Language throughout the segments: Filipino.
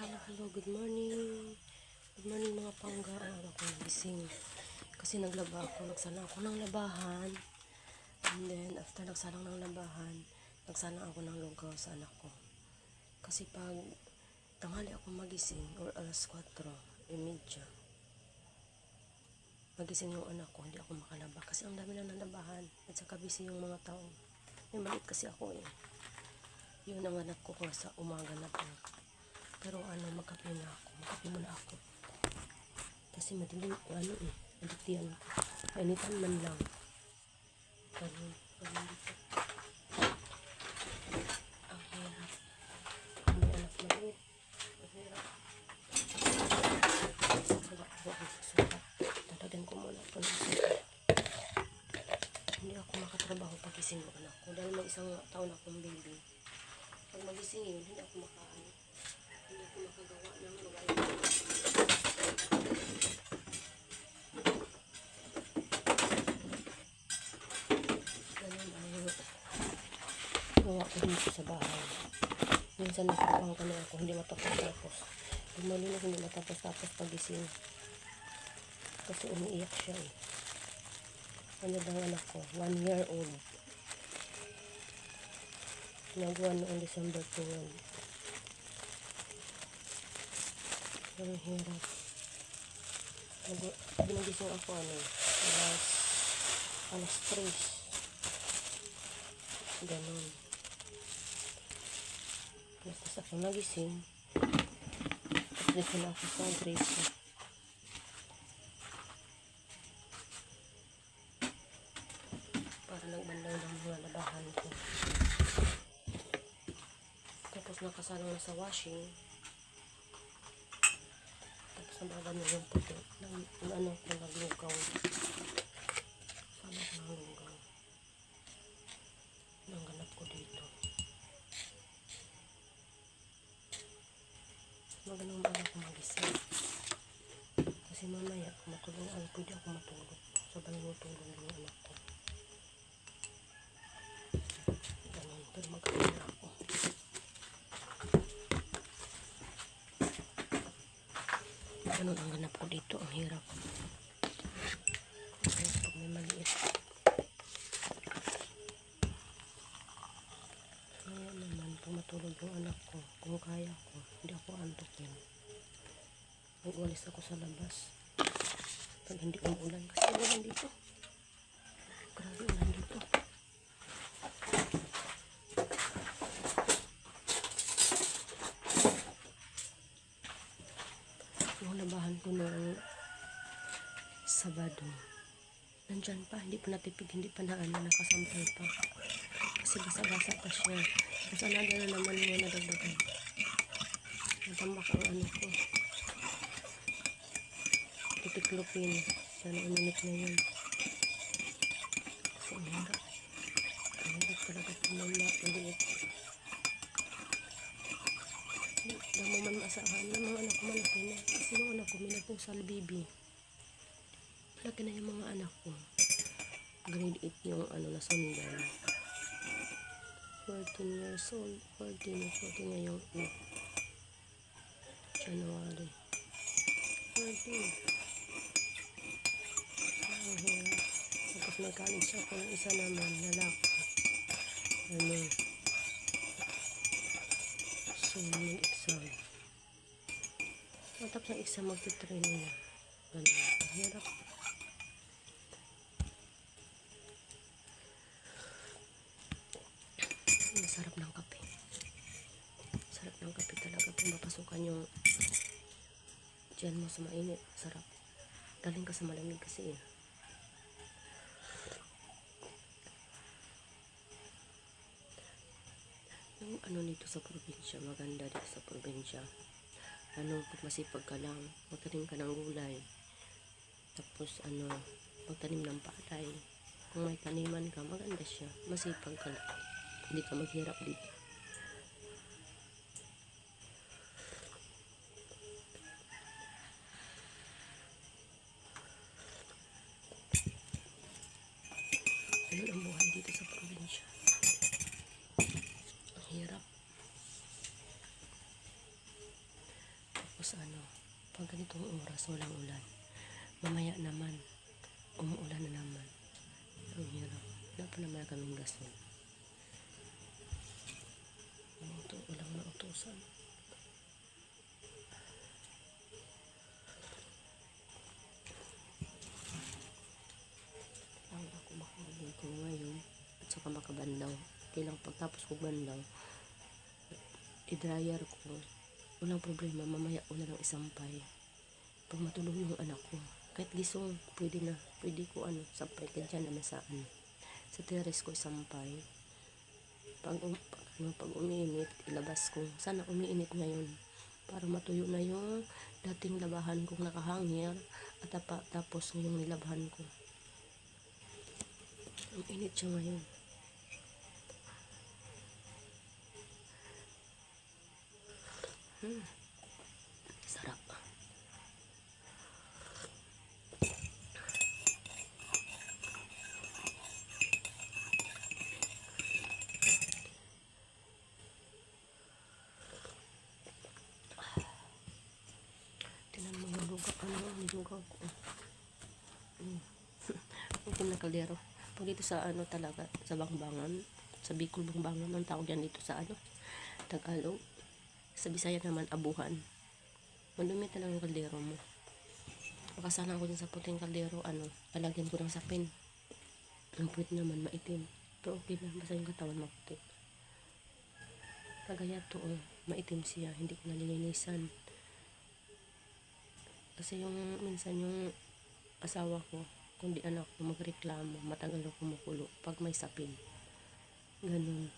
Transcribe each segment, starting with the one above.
Hello, good morning. Good morning mga pangga. Araw ko nagising. Kasi naglaba ako, nagsalang ako ng labahan. And then, after nagsalang ng labahan, nagsalang ako ng lugaw sa anak ko. Kasi pag tanghali ako magising, or alas 4:30, magising yung anak ko, hindi ako makalaba. Kasi ang dami na nalabahan. At saka busy yung mga tao. May maliit kasi ako eh. Yun ang anak ko sa umaga na po. Pero magkape muna ako. Kasi madilim, adiktiyan ko. Anytime man lang. Ganun dito. Ang hirap. May anak maliit. Ang hirap. Wala ko ang susukat. Tatagyan ko muna ako ng susukat. Hindi ako makatrabaho pagising ng anak ko. Dahil may isang taon akong baby. Pag magising yun, hindi ako makagawa ng gawain. Ganun ang gawa ko dito sa bahay. Minsan nakapang ka na ako, hindi matapos-tapos. Lumalinig, hindi matapos-tapos pagising. Kasi umiiyak siya eh. Ano daw anak ko? 1 year old. Nagawa noong December 12. Ang hirap. Ginagising ako alas 3. Ganon. Tapos ako nagising. Tapos dito na ako sa Gracie. Para nagbandaw ng mga labahan ko. Tapos nakasalang na sa washing. Tapos nabagan na yung puti. Naglugaw. Sana ko naglugaw. Nangganap ko dito. Magandang umaga ko magising. Kasi mamaya, pwede ako matulog. Sabay matulog yung anak ko. Ganun, pero magkakaroon na ako. Ganun ang ganap ko dito. Ang hirap. Ang hirap pag may maliit. Kaya naman, pag matulog yung anak ko, kung kaya ko, hindi ako antokin. Mag-uwalis ako sa labas. Pag hindi umuulan, kasi ulan dito. Grabe ulan dito. Yung labahan ko noong Sabado, nandyan pa, hindi pa natipid, hindi pa nakasampay pa. Kasi basa-basa pa siya. Tapos another na naman yung nadagdagan. Natambak ang ko. Titiklopin. Sana uminit na yun. Kasi ang hirap. Ang hirap talaga pumala. Maliit. Damo man maasahan. Yung mga anak ko malaki na. Kasi yung anak ko minapusal baby. Malaki na yung mga anak ko. Grade 8 yung nasundan. 14 years old. 14 ngayong January. 14. Ang hirap. Tapos may college ako. Yung isa naman, lalaki. So, mag-exam. Matapos ng exam, magti-training na. Ganun. Ang hirap. Sarap ng kape. Sarap ng kape talaga. Kung mapasukan yung dyan mo sa mainit, sarap. Daling ka sa malamig kasi yung dito sa probinsya, maganda dito sa probinsya. Pag masipag ka lang, magtanim ka ng gulay. Tapos magtanim ng palay. Kung may taniman ka, maganda siya. Masipag ka lang. Hindi ka maghirap dito. Ganun ang buhay dito sa probinsya. Ang hirap. Tapos pag ganitong oras walang ulan, mamaya naman umuulan na naman. Ang hirap. Wala pa naman kaming gasol. Ito, walang nautusan. Ang ako makaligo ngayon at saka makabanlaw. Kailang pagtapos ko banlaw, i-dryer ko. Walang problema, mamaya ko na lang isampay. Pag matulog yung anak ko, kahit gisong, pwede na. Pwede ko sampay ka dyan naman sa terrace ko isampay. Pag umiinit, ilabas ko. Sana umiinit ngayon para matuyo na yung dating labahan kong nakahangir at tapos ngayong nilabahan ko. Ang init siya ngayon. Sarap. Tinan mo yung lugaw. Nilugaw ko. Itim na kaldero. Pag dito sa talaga, sa Bangbangan, sa Bicol Bangbangan, ang tawag yan dito sa Tagalog. Sa Bisaya naman, abuhan. Mandumi talaga yung kaldero mo. Makasana ko din sa puting kaldero, lalagyan ko ng sapin. Ang puwit naman, maitim. Pero okay na, basta yung katawan maputi. Kagaya to, maitim siya, hindi ko nalilinisan. Kasi minsan yung asawa ko, kundi anak ko magreklamo, matagal ako kumukulo pag may sapin. Ganun.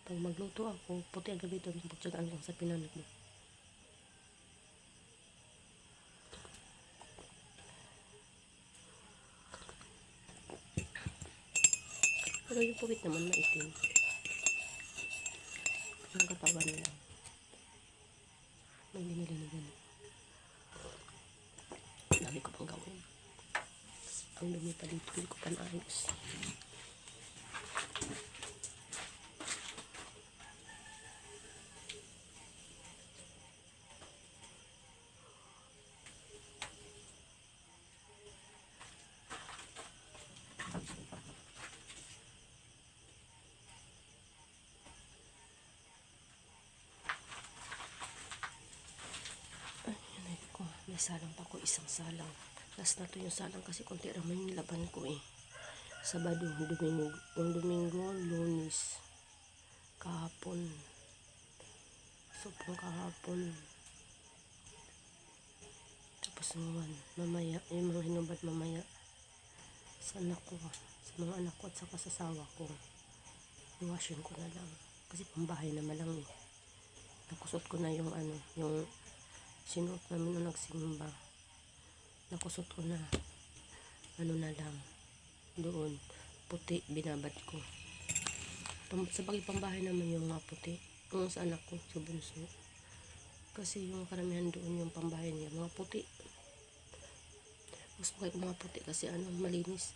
Pag magluto ako, puti agad dito, pagtsagaan ko sa pinan ko. Pero yung puwit naman maitim. Yung katawan nila. May binili na ganun. Dami ko pang gawin. Ang dumi pa dito, hindi ko pa naayos. May salang pa ko, isang salang. Last na to yung salang kasi konti ramay yung laban ko Sabado, Domingo, Lunes, kahapon. Sobrang kahapon. Tapos naman, mamaya, yung mga hinubad mamaya sa anak ko, sa mga anak ko at saka sa asawa ko. Iwashin ko na lang. Kasi pambahay naman lang Nakusot ko na yung yung sinuot namin nung nagsimba. Nakusot ko na. Na lang. Doon. Puti. Binabad ko. Sa pambahay naman yung mga puti. Yung sa anak ko. Sa bunso. Kasi yung karamihan doon yung pambahay niya. Mga puti. Gusto ko kayo mga puti kasi malinis.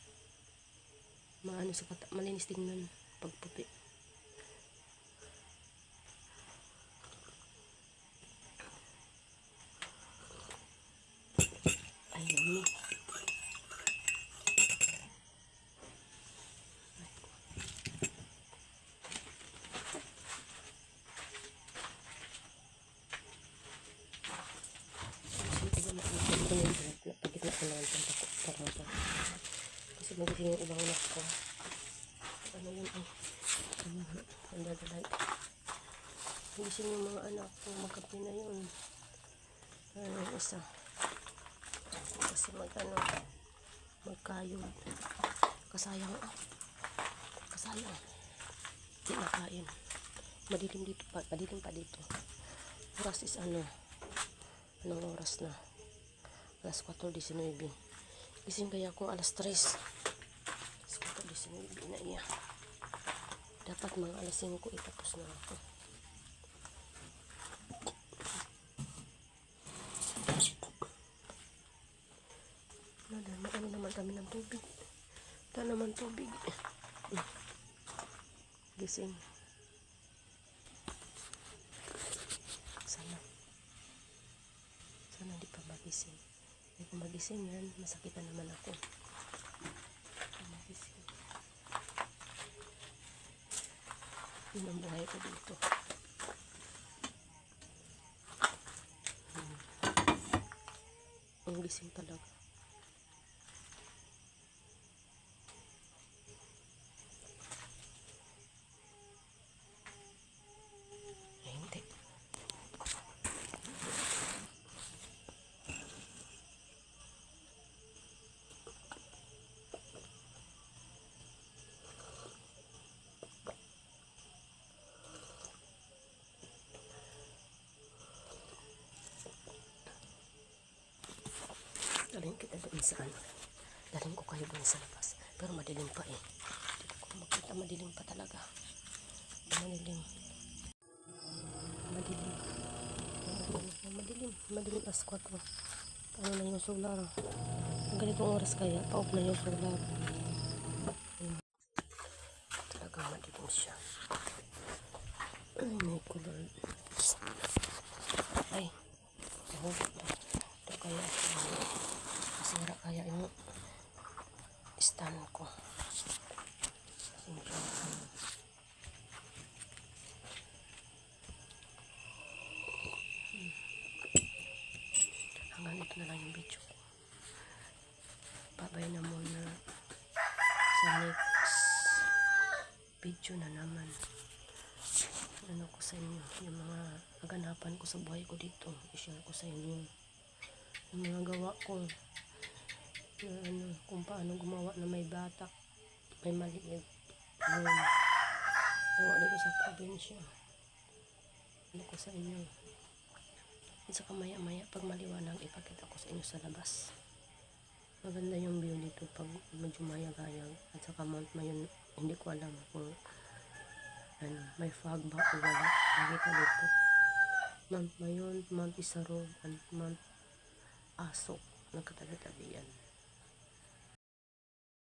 Malinis tingnan pag puti. Yummy. Napagit na ko lang itong takot. Kasi magising yung ibang anak ko. Yun ang dadalay. Magising yung mga anak ko. Magkape na yun. Isa. Kasi magkayod. Kasayang hindi nakain. Madilim pa dito. Oras is anong oras na? Alas 4:19. Gising kaya ako alas 3. Alas 4:19 na iya. Dapat mga alas 5 itapos na ako. Naman kami ng tubig. Wala naman tubig. Gising. Sana magising yan, masakitan naman ako. Magising. Yun ang buhay ko dito. Ang gising talaga. Ay, hindi. Dalhin kita doon sa ano. Dalhin ko kayo doon sa labas. Pero madilim pa eh. Hindi ko makita, madilim pa talaga. Madilim. Madilim. Madilim. Madilim as 4. Paano na yung solar? Ang ganitong oras kaya, pa-off na yung solar. Talagang madilim siya. Ay, may kulol. Ay. Ito kaya. Masira kaya yung stand ko. Hanggang ito na lang yung video ko. Babay na muna sa next video na naman. Ano ko sa inyo, yung mga kaganapan ko sa buhay ko dito, i-share ko sa inyo yung mga gawa ko na ano, kung paano gumawa na may bata, may maliit, yung gawa dito sa probinsya. Ano ko sa inyo, at saka maya maya pag maliwanag ipakita ko sa inyo sa labas. Maganda yung view dito pag medyo mayagayag, at saka Mount Mayon, hindi ko alam kung ano, may fog ba o wala. Nakita dito Mount Mayon, Mount Isaro, and Mount Asok, nagkatabi-tabi yan.